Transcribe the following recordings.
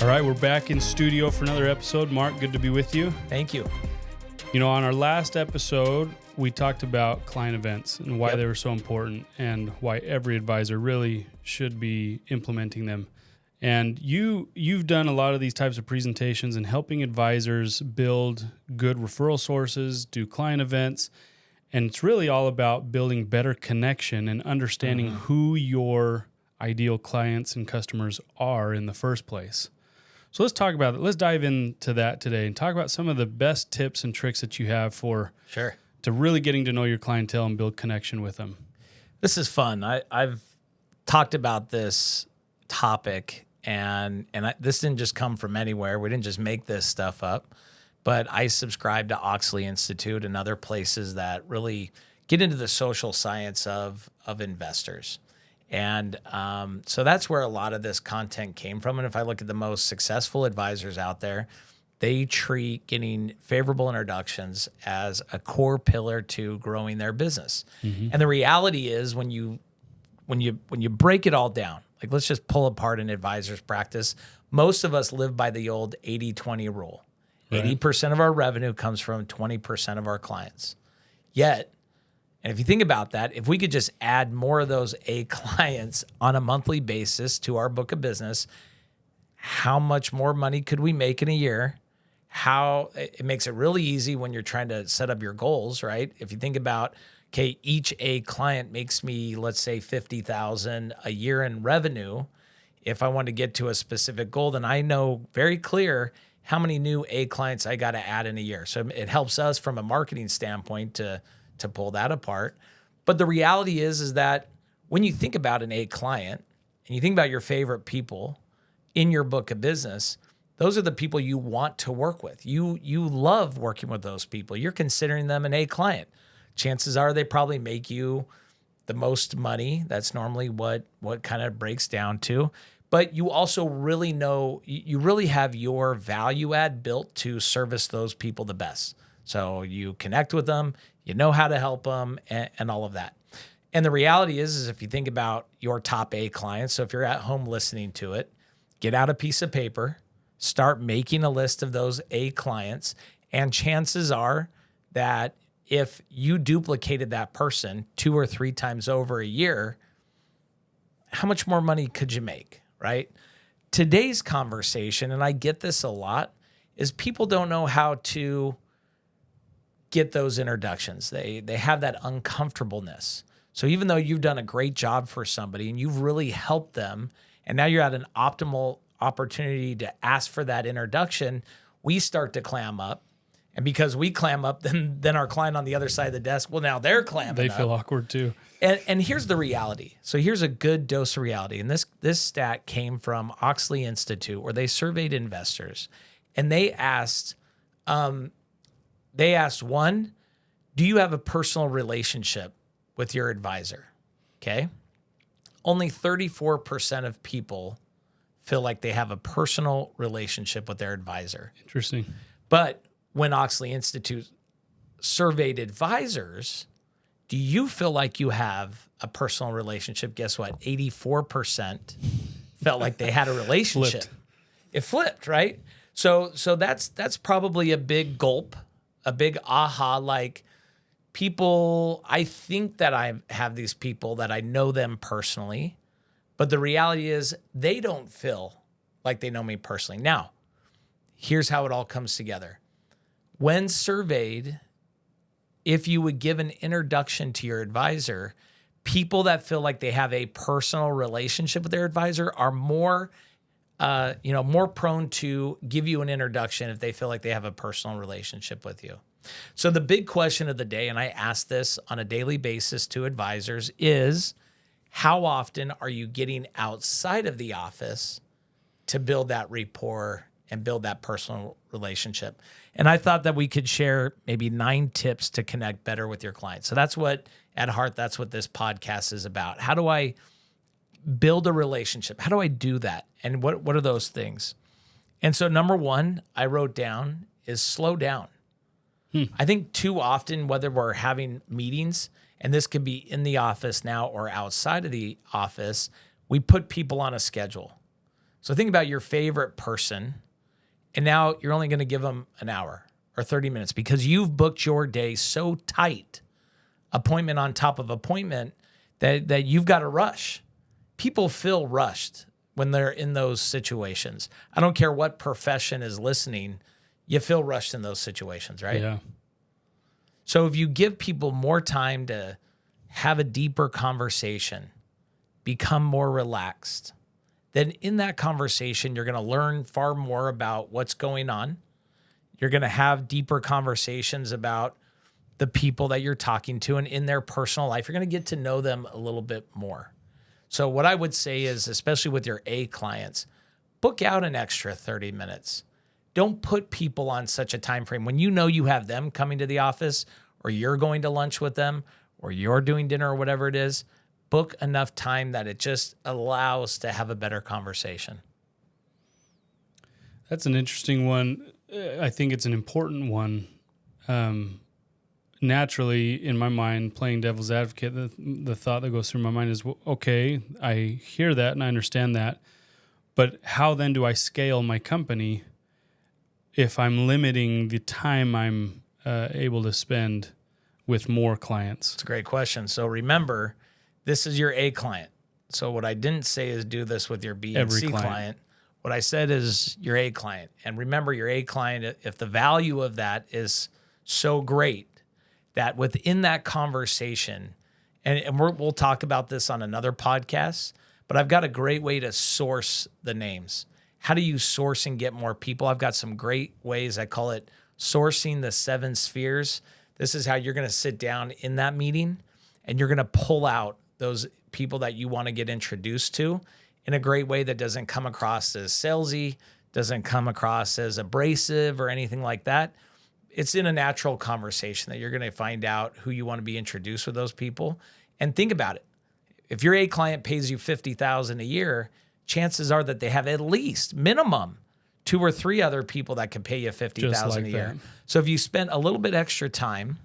right, we're back in studio for another episode. Mark, good to be with you. Thank you. You know, on our last episode, we talked about client events and why they were so important and why every advisor really should be implementing them. And you've done a lot of these types of presentations and helping advisors build good referral sources, do client events, and it's really all about building better connection and understanding who your ideal clients and customers are in the first place. So let's talk about it. Let's dive into that today and talk about some of the best tips and tricks that you have for to really getting to know your clientele and build connection with them. This is fun. I've talked about this topic, and this didn't just come from anywhere. We didn't just make this stuff up, but I subscribe to Oxley Institute and other places that really get into the social science of investors. And so that's where a lot of this content came from. And if I look at the most successful advisors out there, they treat getting favorable introductions as a core pillar to growing their business. And the reality is when you break it all down, like let's just pull apart an advisor's practice, most of us live by the old 80-20 rule. Right. 80% of our revenue comes from 20% of our clients. Yet, and if you think about that, if we could just add more of those A clients on a monthly basis to our book of business, how much more money could we make in a year? How it makes it really easy when you're trying to set up your goals, right? If you think about, okay, each A client makes me, let's say, $50,000 a year in revenue. If I want to get to a specific goal, then I know very clear how many new A clients I got to add in a year. So it helps us from a marketing standpoint to pull that apart. But the reality is that when you think about an A client and you think about your favorite people in your book of business, those are the people you want to work with. You love working with those people. You're considering them an A client. Chances are they probably make you the most money. That's normally what kind of breaks down to. But you also really know, you really have your value add built to service those people the best. So you connect with them, you know how to help them, and all of that. And the reality is if you think about your top A clients, so if you're at home listening to it, get out a piece of paper, start making a list of those A clients, and chances are that if you duplicated that person 2 or 3 times over a year, how much more money could you make, right? Today's conversation, and I get this a lot, is people don't know how to get those introductions. They have that uncomfortableness. So even though you've done a great job for somebody and you've really helped them, and now you're at an optimal opportunity to ask for that introduction, we start to clam up. And because we clam up, then our client on the other side of the desk, well, now they're clamming up. They feel awkward too. And here's the reality. So here's a good dose of reality. And this stat came from Oxley Institute, where they surveyed investors. And they asked, one, do you have a personal relationship with your advisor? Okay. Only 34% of people feel like they have a personal relationship with their advisor. Interesting. But when Oxley Institute surveyed advisors, do you feel like you have a personal relationship? Guess what? 84% felt like they had a relationship. It flipped, right? So that's probably a big gulp, a big aha. Like people, I think that I have these people that I know them personally, but the reality is they don't feel like they know me personally. Now, here's how it all comes together. When surveyed, if you would give an introduction to your advisor, people that feel like they have a personal relationship with their advisor are more prone to give you an introduction if they feel like they have a personal relationship with you. So the big question of the day, and I ask this on a daily basis to advisors, is how often are you getting outside of the office to build that rapport and build that personal relationship? And I thought that we could share maybe 9 tips to connect better with your clients. So that's what, at heart, that's what this podcast is about. How do I build a relationship? How do I do that? And what are those things? And so number 1 I wrote down is slow down. I think too often, whether we're having meetings, and this could be in the office now or outside of the office, we put people on a schedule. So think about your favorite person, and now you're only going to give them an hour or 30 minutes because you've booked your day so tight, appointment on top of appointment, that you've got to rush. People feel rushed when they're in those situations. I don't care what profession is listening, you feel rushed in those situations, right? Yeah. So if you give people more time to have a deeper conversation, become more relaxed, then in that conversation, you're going to learn far more about what's going on. You're going to have deeper conversations about the people that you're talking to and in their personal life. You're going to get to know them a little bit more. So what I would say is, especially with your A clients, book out an extra 30 minutes. Don't put people on such a time frame. When you know you have them coming to the office, or you're going to lunch with them, or you're doing dinner or whatever it is, book enough time that it just allows to have a better conversation. That's an interesting one. I think it's an important one. Naturally, in my mind, playing devil's advocate, the thought that goes through my mind is, well, okay, I hear that and I understand that, but how then do I scale my company if I'm limiting the time I'm able to spend with more clients? It's a great question. So remember, this is your A client. So what I didn't say is do this with your B and C client. What I said is your A client. And remember, your A client, if the value of that is so great that within that conversation, and we'll talk about this on another podcast, but I've got a great way to source the names. How do you source and get more people? I've got some great ways. I call it sourcing the 7 spheres. This is how you're going to sit down in that meeting and you're going to pull out those people that you want to get introduced to in a great way that doesn't come across as salesy, doesn't come across as abrasive or anything like that. It's in a natural conversation that you're going to find out who you want to be introduced with those people. And think about it. If your A client pays you $50,000 a year, chances are that they have at least minimum 2 or 3 other people that can pay you $50,000 a year. So if you spent a little bit extra time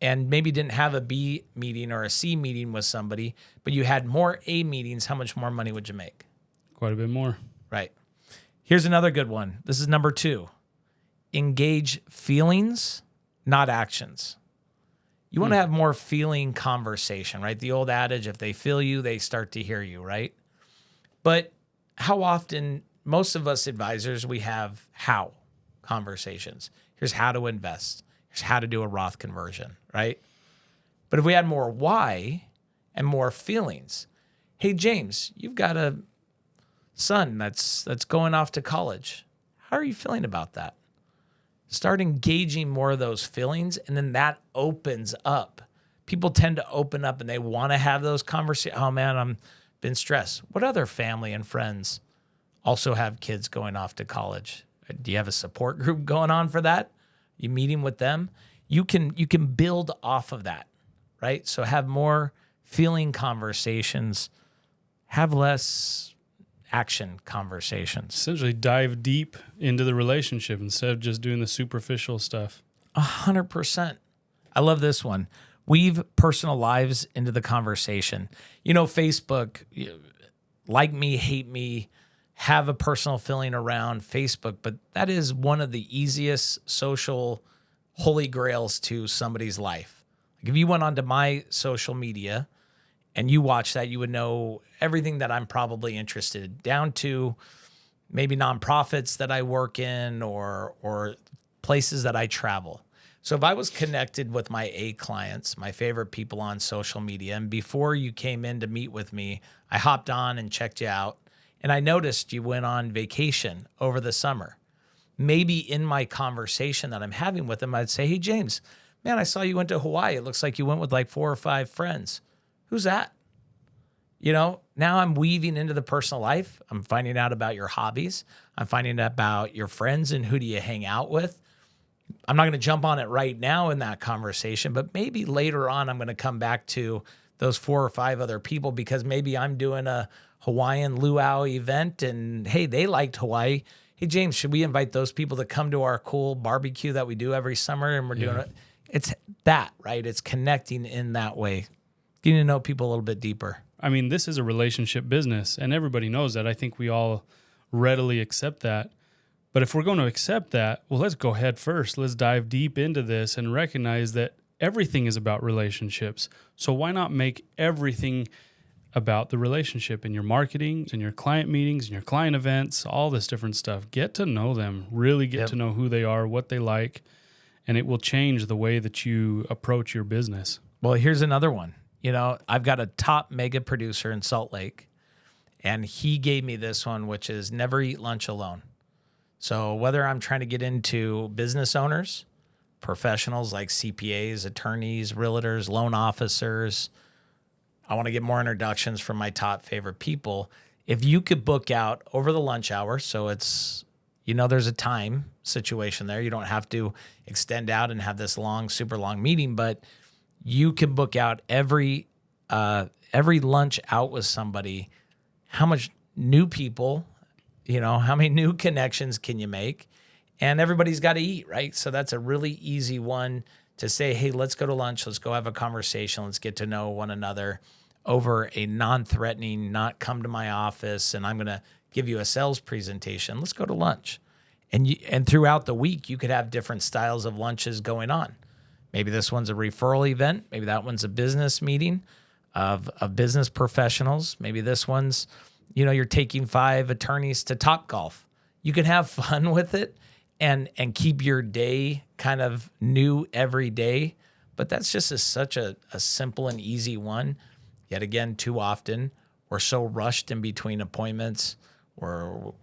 and maybe didn't have a B meeting or a C meeting with somebody, but you had more A meetings, how much more money would you make? Quite a bit more. Right. Here's another good one. This is number 2. Engage feelings, not actions. You want to have more feeling conversation, right? The old adage, if they feel you, they start to hear you, right? But how often, most of us advisors, we have how conversations. Here's how to invest. Here's how to do a Roth conversion, right? But if we had more why and more feelings, hey, James, you've got a son that's going off to college. How are you feeling about that? Start engaging more of those feelings, and then that opens up. People tend to open up and they want to have those conversations. Oh man, I'm been stressed. What other family and friends also have kids going off to college? Do you have a support group going on for that? You meeting with them? You can build off of that, right? So have more feeling conversations, have less action conversations. Essentially dive deep into the relationship instead of just doing the superficial stuff. 100%. I love this one. Weave personal lives into the conversation. You know, Facebook, like me, hate me, have a personal feeling around Facebook, but that is one of the easiest social holy grails to somebody's life. Like if you went onto my social media and you watch that, you would know everything that I'm probably interested in, down to maybe nonprofits that I work in or places that I travel. So if I was connected with my A clients, my favorite people on social media, and before you came in to meet with me, I hopped on and checked you out, and I noticed you went on vacation over the summer. Maybe in my conversation that I'm having with them, I'd say, hey, James, man, I saw you went to Hawaii. It looks like you went with like 4 or 5 friends. Who's that? You know, now I'm weaving into the personal life. I'm finding out about your hobbies. I'm finding out about your friends and who do you hang out with. I'm not going to jump on it right now in that conversation, but maybe later on I'm going to come back to those 4 or 5 other people because maybe I'm doing a Hawaiian luau event and, hey, they liked Hawaii. Hey, James, should we invite those people to come to our cool barbecue that we do every summer? And we're doing it. It's that, right? It's connecting in that way, getting to know people a little bit deeper. I mean, this is a relationship business, and everybody knows that. I think we all readily accept that. But if we're going to accept that, well, let's go head first. Let's dive deep into this and recognize that everything is about relationships. So why not make everything about the relationship in your marketing, in your client meetings, in your client events, all this different stuff? Get to know them, really get to know who they are, what they like, and it will change the way that you approach your business. Well, here's another one. You know, I've got a top mega producer in Salt Lake, and he gave me this one, which is never eat lunch alone. So whether I'm trying to get into business owners, professionals like CPAs, attorneys, realtors, loan officers, I want to get more introductions from my top favorite people. If you could book out over the lunch hour, so it's, you know, there's a time situation there. You don't have to extend out and have this long, super long meeting, but you can book out every lunch out with somebody. How much new people, you know, how many new connections can you make? And everybody's got to eat, right? So that's a really easy one to say, hey, let's go to lunch. Let's go have a conversation. Let's get to know one another over a non-threatening, not come to my office and I'm going to give you a sales presentation. Let's go to lunch. And throughout the week, you could have different styles of lunches going on. Maybe this one's a referral event. Maybe that one's a business meeting of business professionals. Maybe this one's, you know, you're taking 5 attorneys to Topgolf. You can have fun with it and keep your day kind of new every day. But that's just such a simple and easy one. Yet again, too often, we're so rushed in between appointments. We're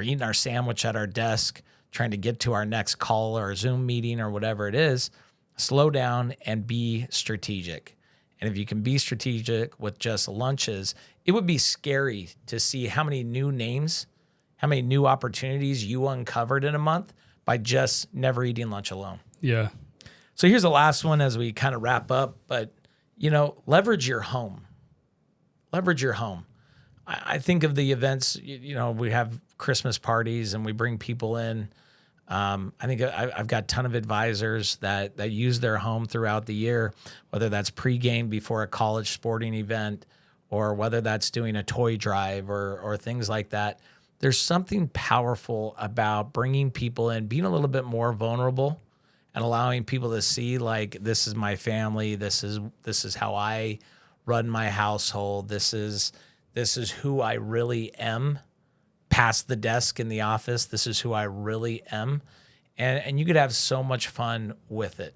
eating our sandwich at our desk, trying to get to our next call or Zoom meeting or whatever it is. Slow down and be strategic. And if you can be strategic with just lunches, it would be scary to see how many new names, how many new opportunities you uncovered in a month by just never eating lunch alone. Yeah. So here's the last one as we kind of wrap up, but, you know, leverage your home. Leverage your home. I think of the events, you know, we have Christmas parties and we bring people in. I think I've got a ton of advisors that use their home throughout the year, whether that's pregame before a college sporting event or whether that's doing a toy drive or things like that. There's something powerful about bringing people in, being a little bit more vulnerable and allowing people to see, like, this is my family. This is how I run my household. This is who I really am. Past the desk in the office, this is who I really am. And you could have so much fun with it.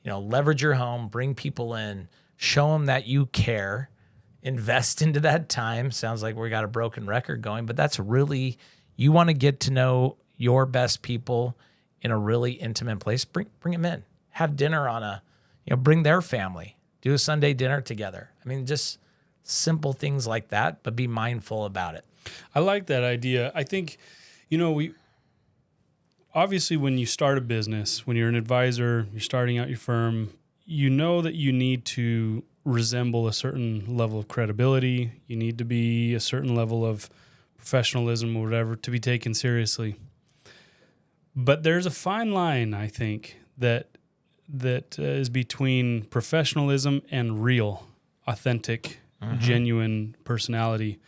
You know, leverage your home, bring people in, show them that you care, invest into that time. Sounds like we got a broken record going, but that's really, you want to get to know your best people in a really intimate place. Bring them in, have dinner bring their family, do a Sunday dinner together. I mean, just simple things like that, but be mindful about it. I like that idea. I think, you know, obviously when you start a business, when you're an advisor, you're starting out your firm, you know that you need to resemble a certain level of credibility. You need to be a certain level of professionalism or whatever to be taken seriously. But there's a fine line, I think, that is between professionalism and real, authentic, genuine personality.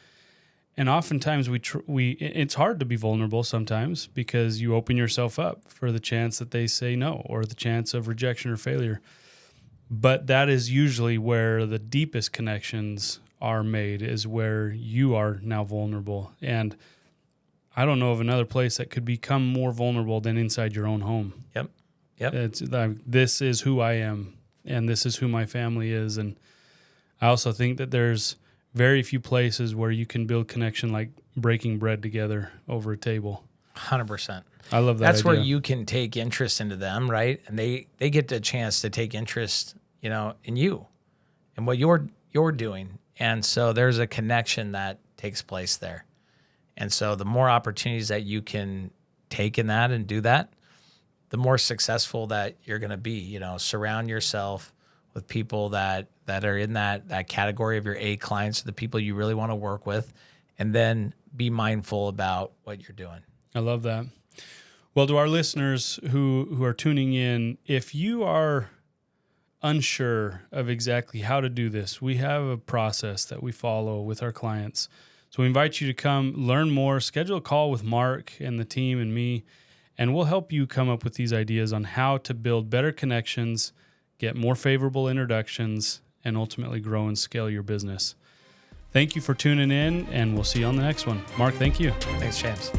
And oftentimes it's hard to be vulnerable sometimes because you open yourself up for the chance that they say no or the chance of rejection or failure. But that is usually where the deepest connections are made, is where you are now vulnerable. And I don't know of another place that could become more vulnerable than inside your own home. Yep. It's like, this is who I am and this is who my family is. And I also think that there's very few places where you can build connection like breaking bread together over a table. 100%. I love that. That's idea. where you can take interest into them, right? And they get the chance to take interest, you know, in you and what you're doing. And so there's a connection that takes place there. And so the more opportunities that you can take in that and do that, the more successful that you're going to be. You know, surround yourself with people that are in that category of your A clients, the people you really want to work with, and then be mindful about what you're doing. I love that. Well, to our listeners who are tuning in, if you are unsure of exactly how to do this, we have a process that we follow with our clients. So we invite you to come learn more, schedule a call with Mark and the team and me, and we'll help you come up with these ideas on how to build better connections, get more favorable introductions, and ultimately grow and scale your business. Thank you for tuning in, and we'll see you on the next one. Mark, thank you. Thanks, James.